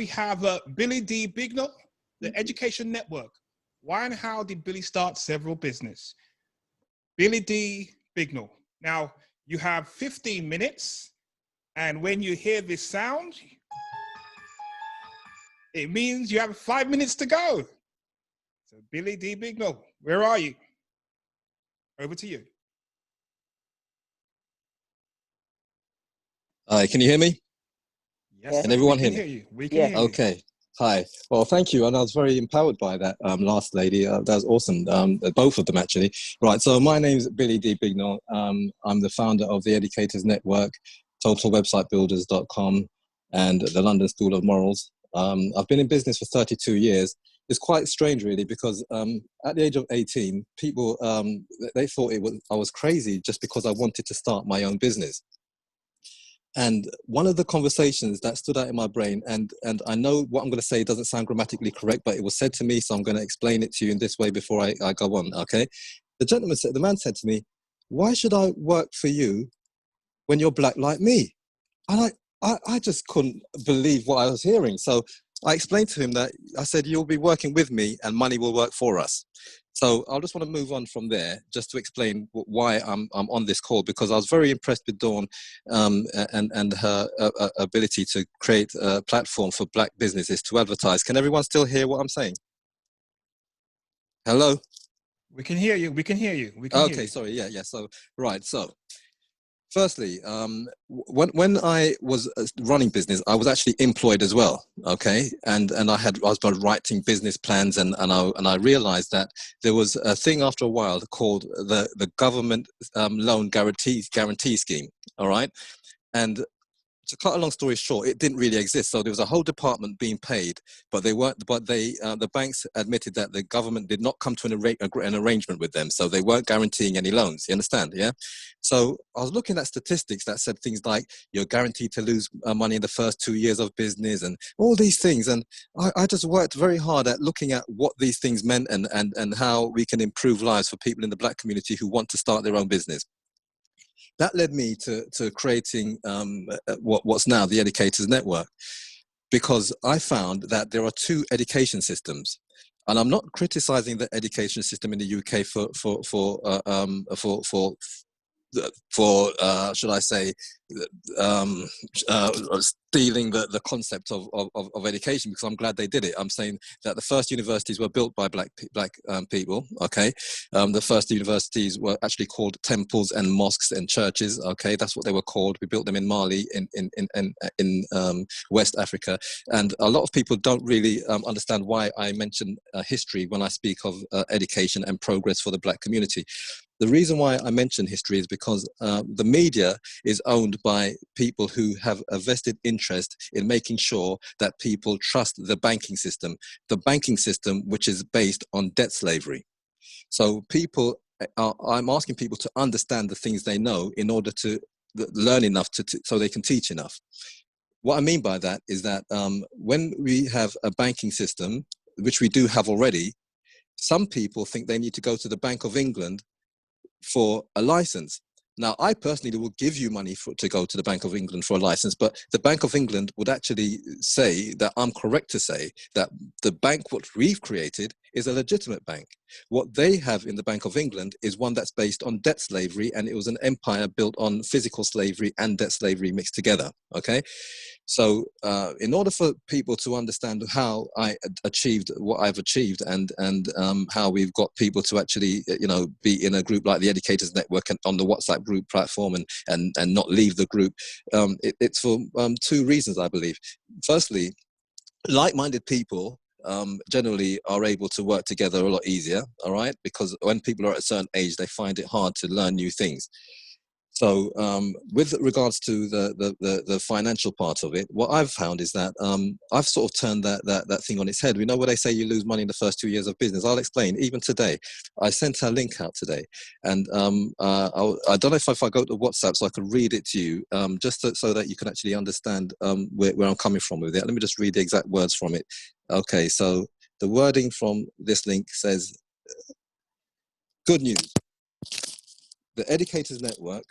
we have Billy D. Bignell, the Education Network. Why and how did Billy start several business? Billy D. Bignell. Now, you have 15 minutes, and when you hear this sound, it means you have 5 minutes to go. So, Billy D. Bignell, where are you? Over to you. Hi, can you hear me? Yes, can everyone hear hear me? you? We can hear you. Okay. Hi. Well, thank you. And I was very empowered by that last lady. That was awesome. Both of them, actually. Right. So my name is Billy D. Bignell. I'm the founder of the Educators Network, totalwebsitebuilders.com, and the London School of Morals. I've been in business for 32 years. It's quite strange, really, because at the age of 18, people, they thought I was crazy just because I wanted to start my own business. And one of the conversations that stood out in my brain, and I know what I'm going to say doesn't sound grammatically correct, but it was said to me, so I'm going to explain it to you in this way before I go on, okay? The man said to me, why should I work for you when you're black like me? And I just couldn't believe what I was hearing. So I explained to him that, I said, you'll be working with me and money will work for us. So I just want to move on from there, just to explain why I'm on this call, because I was very impressed with Dawn and her ability to create a platform for black businesses to advertise. Can everyone still hear what I'm saying? Hello? We can hear you. We can hear you. Okay, sorry. Yeah. So, right. So, firstly, when I was running business, I was actually employed as well. Okay, and I was writing business plans, and I realized that there was a thing after a while called the government loan guarantee scheme. All right, and to cut a long story short, it didn't really exist. So there was a whole department being paid, but they weren't. But the banks admitted that the government did not come to an arrangement with them, so they weren't guaranteeing any loans. You understand? Yeah. So I was looking at statistics that said things like you're guaranteed to lose money in the first 2 years of business, and all these things. And I just worked very hard at looking at what these things meant and how we can improve lives for people in the black community who want to start their own business. That led me to creating what's now the Educators Network, because I found that there are two education systems, and I'm not criticizing the education system in the UK for should I say, stealing the concept of education, because I'm glad they did it. I'm saying that the first universities were built by black people. Okay, the first universities were actually called temples and mosques and churches. Okay, that's what they were called. We built them in Mali, in West Africa, and a lot of people don't really understand why I mention history when I speak of education and progress for the black community. The reason why I mention history is because the media is owned by people who have a vested interest in making sure that people trust the banking system which is based on debt slavery. So I'm asking people to understand the things they know in order to learn enough so they can teach enough. What I mean by that is that when we have a banking system, which we do have already, some people think they need to go to the Bank of England for a license. Now, I personally will give you money to go to the Bank of England for a license, but the Bank of England would actually say that I'm correct to say that the bank what we've created is a legitimate bank. What they have in the Bank of England is one that's based on debt slavery, and it was an empire built on physical slavery and debt slavery mixed together, okay? So in order for people to understand how I achieved what I've achieved and how we've got people to actually, be in a group like the Educators Network and on the WhatsApp group platform and not leave the group, it's for two reasons, I believe. Firstly, like-minded people generally are able to work together a lot easier, all right? Because when people are at a certain age, they find it hard to learn new things. So with regards to the financial part of it, what I've found is that I've sort of turned that thing on its head. We know where they say you lose money in the first 2 years of business. I'll explain. Even today, I sent a link out today, and I don't know if I go to WhatsApp so I can read it to you, so that you can actually understand where I'm coming from with it. Let me just read the exact words from it. Okay, so the wording from this link says, "Good news. The Educators Network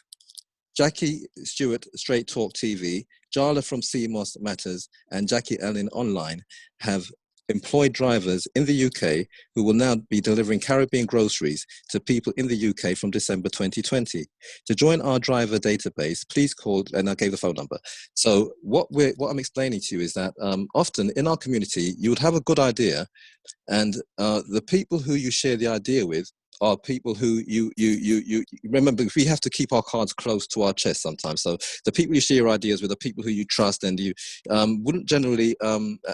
Jackie Stewart, Straight Talk TV, Jala from CMOS Matters, and Jackie Ellen Online have employed drivers in the UK who will now be delivering Caribbean groceries to people in the UK from December 2020. To join our driver database, please call, and I gave the phone number. So what I'm explaining to you is that often in our community, you would have a good idea, and the people who you share the idea with are people who you remember. We have to keep our cards close to our chest sometimes. So the people you share your ideas with are people who you trust, and you wouldn't generally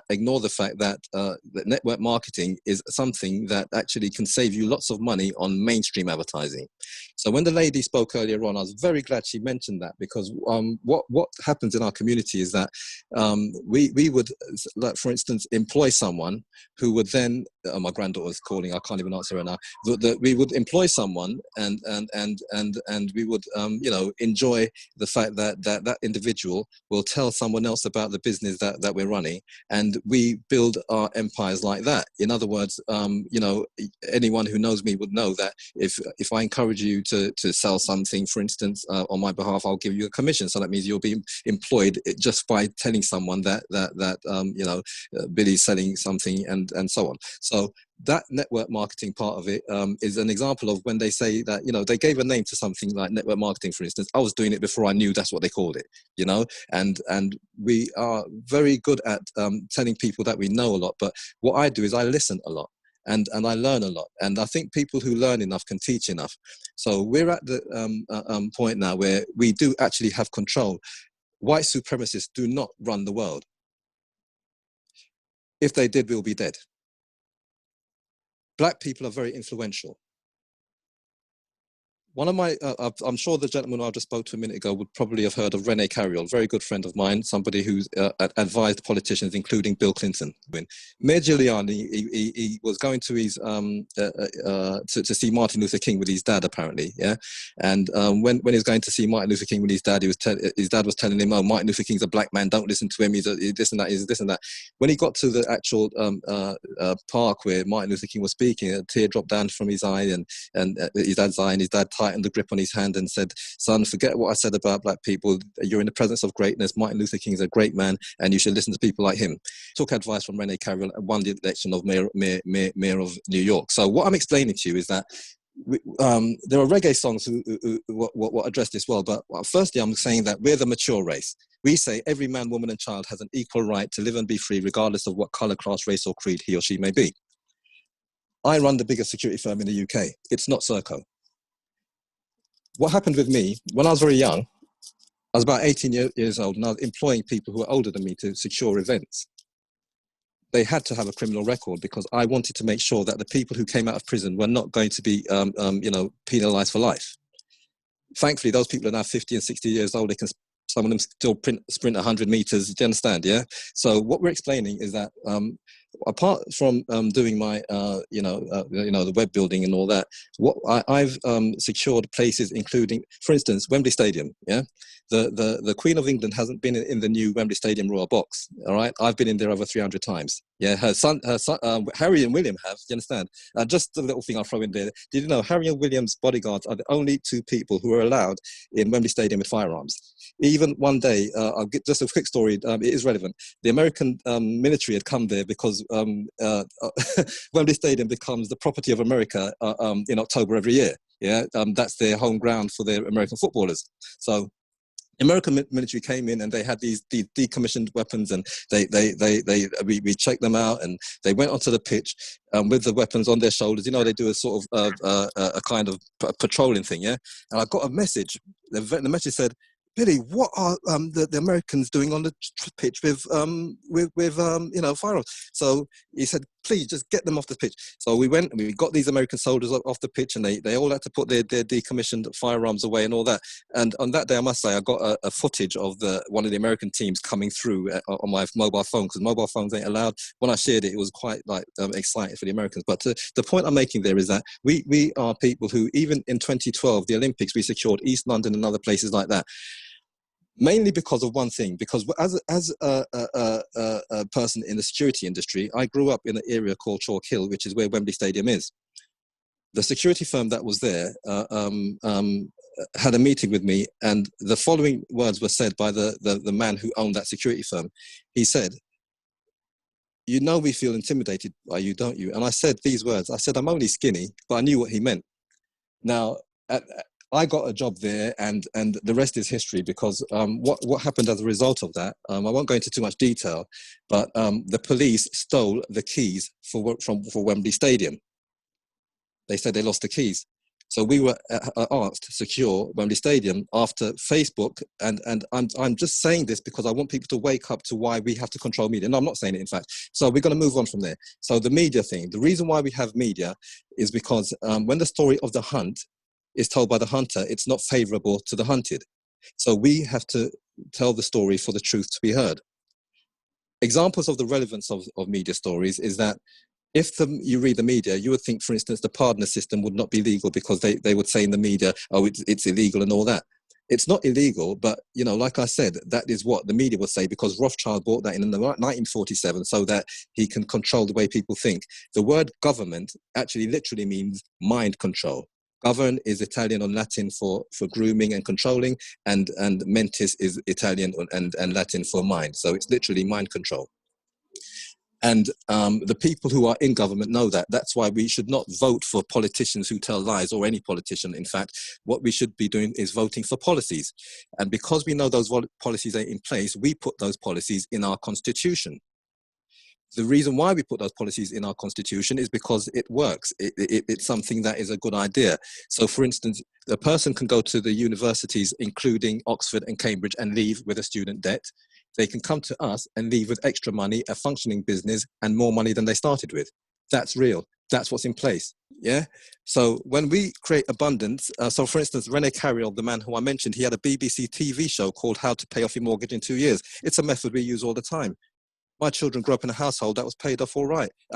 ignore the fact that that network marketing is something that actually can save you lots of money on mainstream advertising. So when the lady spoke earlier on, I was very glad she mentioned that, because what happens in our community is that we would, like, for instance, employ someone who would then, my granddaughter's calling, I can't even answer her now, that we would employ someone and we would enjoy the fact that that individual will tell someone else about the business that we're running, and we build our empires like that. In other words, anyone who knows me would know that if I encourage you to sell something, for instance, on my behalf, I'll give you a commission. So that means you'll be employed just by telling someone that Billy's selling something, and so on. So that network marketing part of it is an example of when they say that, they gave a name to something like network marketing, for instance. I was doing it before I knew that's what they called it, and we are very good at telling people that we know a lot. But what I do is I listen a lot. And I learn a lot. And I think people who learn enough can teach enough. So we're at the point now where we do actually have control. White supremacists do not run the world. If they did, we'll be dead. Black people are very influential. One of my, I'm sure the gentleman I just spoke to a minute ago would probably have heard of René Carriol, very good friend of mine, somebody who's advised politicians, including Bill Clinton. Mayor Giuliani, he was going to his to see Martin Luther King with his dad, apparently, yeah. And when he was going to see Martin Luther King with his dad, his dad was telling him, "Oh, Martin Luther King's a black man. Don't listen to him. He's this and that. He's this and that." When he got to the actual park where Martin Luther King was speaking, a tear dropped down from his eye, and his dad's eye, and his dad tightened the grip on his hand and said, "Son, forget what I said about black people. You're in the presence of greatness. Martin Luther King is a great man, and you should listen to people like him." Took advice from René Carriol and won the election of mayor of New York. So what I'm explaining to you is that there are reggae songs who address this well. But firstly, I'm saying that we're the mature race. We say every man, woman, and child has an equal right to live and be free, regardless of what color, class, race, or creed he or she may be. I run the biggest security firm in the UK. It's not Serco. What happened with me, when I was very young, I was about 18 years old, and I was employing people who were older than me to secure events. They had to have a criminal record because I wanted to make sure that the people who came out of prison were not going to be, penalized for life. Thankfully, those people are now 50 and 60 years old. Some of them still sprint 100 meters. Do you understand? Yeah. So what we're explaining is that apart from doing my, the web building and all that, what I've secured places, including, for instance, Wembley Stadium. Yeah. The Queen of England hasn't been in the new Wembley Stadium Royal Box. All right. I've been in there over 300 times. Yeah. Her son, Harry and William have. You understand? Just a little thing I'll throw in there. Did you know Harry and William's bodyguards are the only two people who are allowed in Wembley Stadium with firearms? Even one day, I'll get just a quick story. It is relevant. The American military had come there because Wembley Stadium becomes the property of America in October every year. Yeah, that's their home ground for their American footballers. So American military came in and they had these decommissioned weapons, and we checked them out, and they went onto the pitch with the weapons on their shoulders. They do a sort of a kind of patrolling thing, yeah. And I got a message. The message said, "Billy, what are the Americans doing on the pitch with firearms?" So he said, "Please just get them off the pitch." So we went and we got these American soldiers off the pitch, and they all had to put their decommissioned firearms away and all that. And on that day, I must say, I got a footage of one of the American teams coming through on my mobile phone, because mobile phones ain't allowed. When I shared it, it was quite exciting for the Americans. But the point I'm making there is that we are people who, even in 2012, the Olympics, we secured East London and other places like that. Mainly because of one thing, because as a person in the security industry, I grew up in an area called Chalk Hill, which is where Wembley Stadium is. The security firm that was there had a meeting with me, and the following words were said by the man who owned that security firm. He said, "You know we feel intimidated by you, don't you?" And I said these words. I said, "I'm only skinny," but I knew what he meant. Now, I got a job there, and the rest is history, because what happened as a result of that, I won't go into too much detail, but the police stole the keys for Wembley Stadium. They said they lost the keys. So we were asked to secure Wembley Stadium after Facebook, and I'm just saying this because I want people to wake up to why we have to control media. No, I'm not saying it, in fact. So we're going to move on from there. So the media thing, the reason why we have media is because when the story of the hunt is told by the hunter, it's not favorable to the hunted. So we have to tell the story for the truth to be heard. Examples of the relevance of media stories is that if you read the media, you would think, for instance, the partner system would not be legal because they would say in the media, oh, it's illegal and all that. It's not illegal, but, you know, like I said, that is what the media would say, because Rothschild bought that in 1947 so that he can control the way people think. The word government actually literally means mind control. Govern is Italian or Latin for grooming and controlling, and mentis is Italian and Latin for mind. So it's literally mind control. And the people who are in government know that. That's why we should not vote for politicians who tell lies, or any politician. In fact, what we should be doing is voting for policies. And because we know those policies are in place, we put those policies in our constitution. The reason why we put those policies in our constitution is because it works. It's something that is a good idea. So, for instance, a person can go to the universities, including Oxford and Cambridge, and leave with a student debt. They can come to us and leave with extra money, a functioning business, and more money than they started with. That's real. That's what's in place. Yeah. So when we create abundance, so for instance, Rene Carriol, the man who I mentioned, he had a BBC TV show called How to Pay Off Your Mortgage in 2 years. It's a method we use all the time. My children grew up in a household that was paid off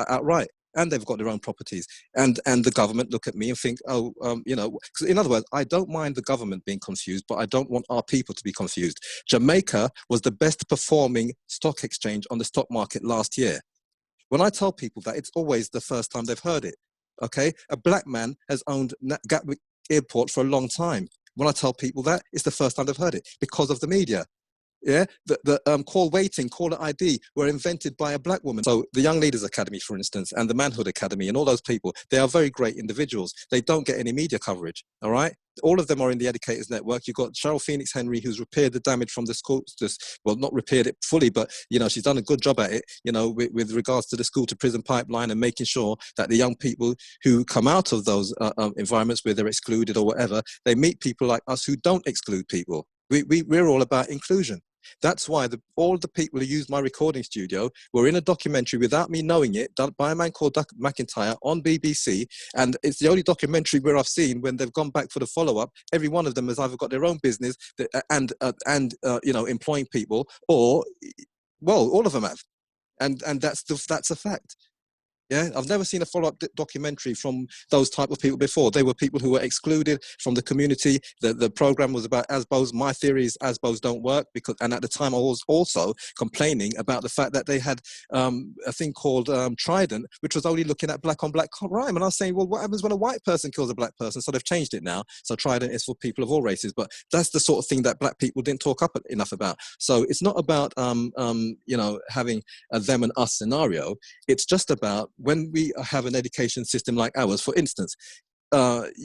outright, and they've got their own properties. And the government look at me and think, oh, you know, in other words, I don't mind the government being confused, but I don't want our people to be confused. Jamaica was the best performing stock exchange on the stock market last year. When I tell people that, it's always the first time they've heard it. Okay, a black man has owned Gatwick Airport for a long time. When I tell people that, it's the first time they've heard it, because of the media. Yeah, the call waiting, caller ID were invented by a black woman. So the Young Leaders Academy, for instance, and the Manhood Academy, and all those people, they are very great individuals. They don't get any media coverage, all right? All of them are in the Educators Network. You've got Cheryl Phoenix Henry, who's repaired the damage from the school, well, not repaired it fully, but, you know, she's done a good job at it, you know, with regards to the school to prison pipeline, and making sure that the young people who come out of those environments where they're excluded or whatever, they meet people like us who don't exclude people. We're all about inclusion. That's why all the people who used my recording studio were in a documentary without me knowing it, done by a man called Doug McIntyre on BBC. And it's the only documentary where I've seen, when they've gone back for the follow-up, every one of them has either got their own business and you know, employing people, or, well, all of them have. And that's a fact. Yeah, I've never seen a follow-up documentary from those type of people before. They were people who were excluded from the community. The program was about ASBOs. My theory is ASBOs don't work, and at the time I was also complaining about the fact that they had a thing called Trident, which was only looking at black-on-black crime. And I was saying, well, what happens when a white person kills a black person? So they've changed it now. So Trident is for people of all races. But that's the sort of thing that black people didn't talk up enough about. So it's not about you know, having a them and us scenario. It's just about, when we have an education system like ours, for instance,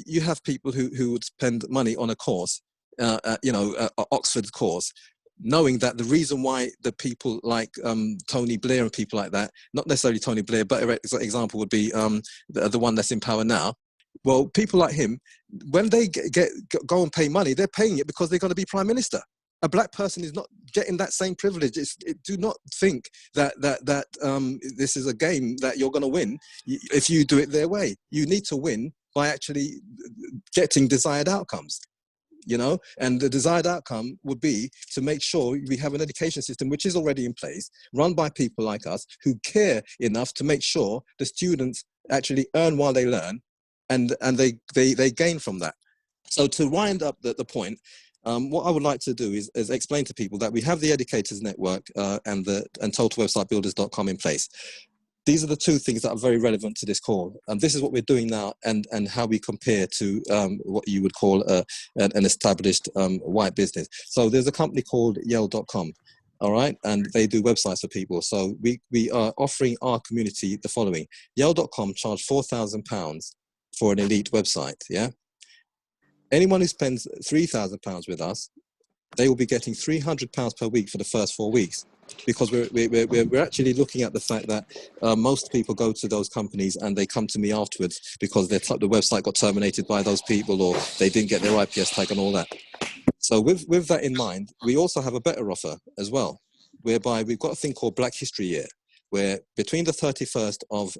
you have people who would spend money on a course, you know, Oxford course, knowing that the reason why the people like Tony Blair and people like that, not necessarily Tony Blair, but an example would be the one that's in power now. Well, people like him, when they go and pay money, they're paying it because they're going to be prime minister. A black person is not getting that same privilege. Do not think that this is a game that you're going to win if you do it their way. You need to win by actually getting desired outcomes, you know? And the desired outcome would be to make sure we have an education system which is already in place, run by people like us who care enough to make sure the students actually earn while they learn, and they gain from that. So to wind up the point, what I would like to do is explain to people that we have the Educators Network and totalwebsitebuilders.com in place. these are the two things that are very relevant to this call. And this is what we're doing now, and how we compare to what you would call an established white business. So there's a company called Yale.com. All right, and they do websites for people. So we are offering our community the following. Yale.com charge £4,000 for an elite website. Yeah. Anyone who spends £3,000 with us, they will be getting £300 per week for the first 4 weeks, because we're actually looking at the fact that most people go to those companies and they come to me afterwards because the website got terminated by those people, or they didn't get their IPS tag and all that. So with that in mind, we also have a better offer as well, whereby we've got a thing called Black History Year, where between the 31st of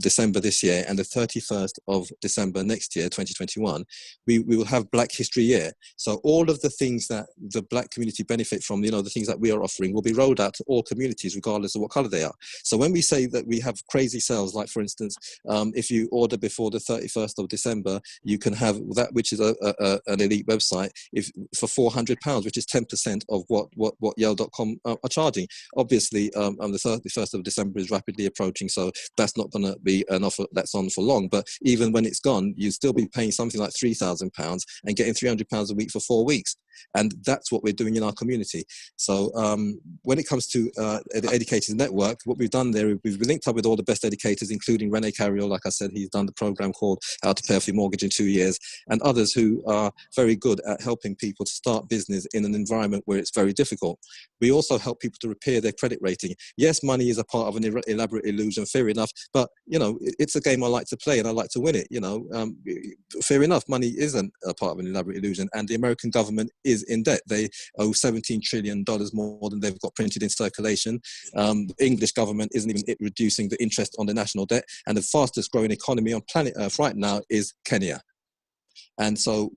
December this year and the 31st of December next year, 2021, we will have Black History Year. So all of the things that the Black community benefit from, the things that we are offering, will be rolled out to all communities, regardless of what color they are. So when we say that we have crazy sales, like for instance, if you order before the 31st of December, you can have that, which is an elite website, for £400, which is 10% of what Yale.com are charging. Obviously, the 31st of December is rapidly approaching, so that's not going to be an offer that's on for long. But even when it's gone, you'll still be paying something like £3,000 and getting £300 a week for 4 weeks. And that's what we're doing in our community. So when it comes to the Educators Network, what we've done there, we've linked up with all the best educators, including Rene Carriol. Like I said, he's done the program called How to Pay Off Your Mortgage in 2 years, and others who are very good at helping people to start business in an environment where it's very difficult. We also help people to repair their credit rating. Yes, money is a part of an elaborate illusion, fair enough, but it's a game I like to play and I like to win it. Fair enough, money isn't a part of an elaborate illusion, and the American government is in debt. They owe $17 trillion more than they've got printed in circulation. The English government isn't even reducing the interest on the national debt, and the fastest growing economy on planet Earth right now is Kenya. And so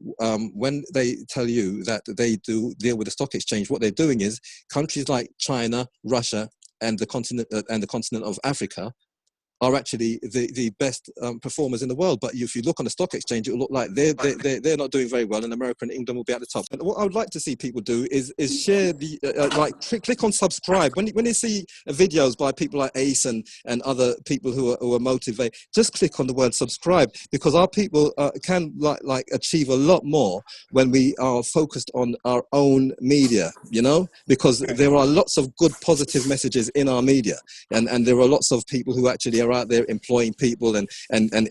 when they tell you that they do deal with the stock exchange, what they're doing is countries like China, Russia, and the continent of Africa are actually the best performers in the world. But if you look on the stock exchange, it will look like they're not doing very well, and America and England will be at the top. And what I would like to see people do is share the click on subscribe when you see videos by people like ACES and other people who are motivated. Just click on the word subscribe, because our people can achieve a lot more when we are focused on our own media. Because there are lots of good positive messages in our media, and there are lots of people who actually are out there employing people and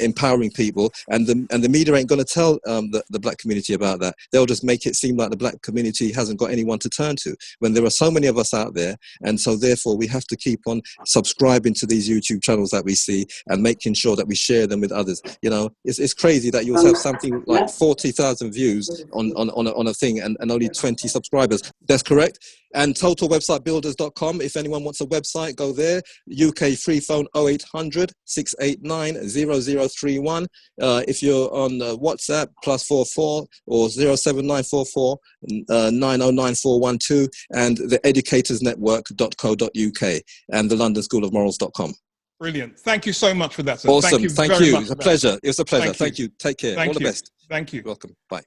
empowering people, and the media ain't going to tell the Black community about that. They'll just make it seem like the Black community hasn't got anyone to turn to, when there are so many of us out there. And so therefore we have to keep on subscribing to these YouTube channels that we see and making sure that we share them with others. It's crazy that you'll have something like 40,000 views on a thing and only 20 subscribers. That's correct. And totalwebsitebuilders.com, if anyone wants a website, go there. UK free phone 0800 689 0031. If you're on WhatsApp, +44 or 07944 9099412, and the educatorsnetwork.co.uk and the London School of Morals.com. Brilliant. Thank you so much for that, sir. Awesome. Thank you. It's a pleasure. It was a pleasure. Thank you. Take care. All the best. Thank you. You're welcome. Bye.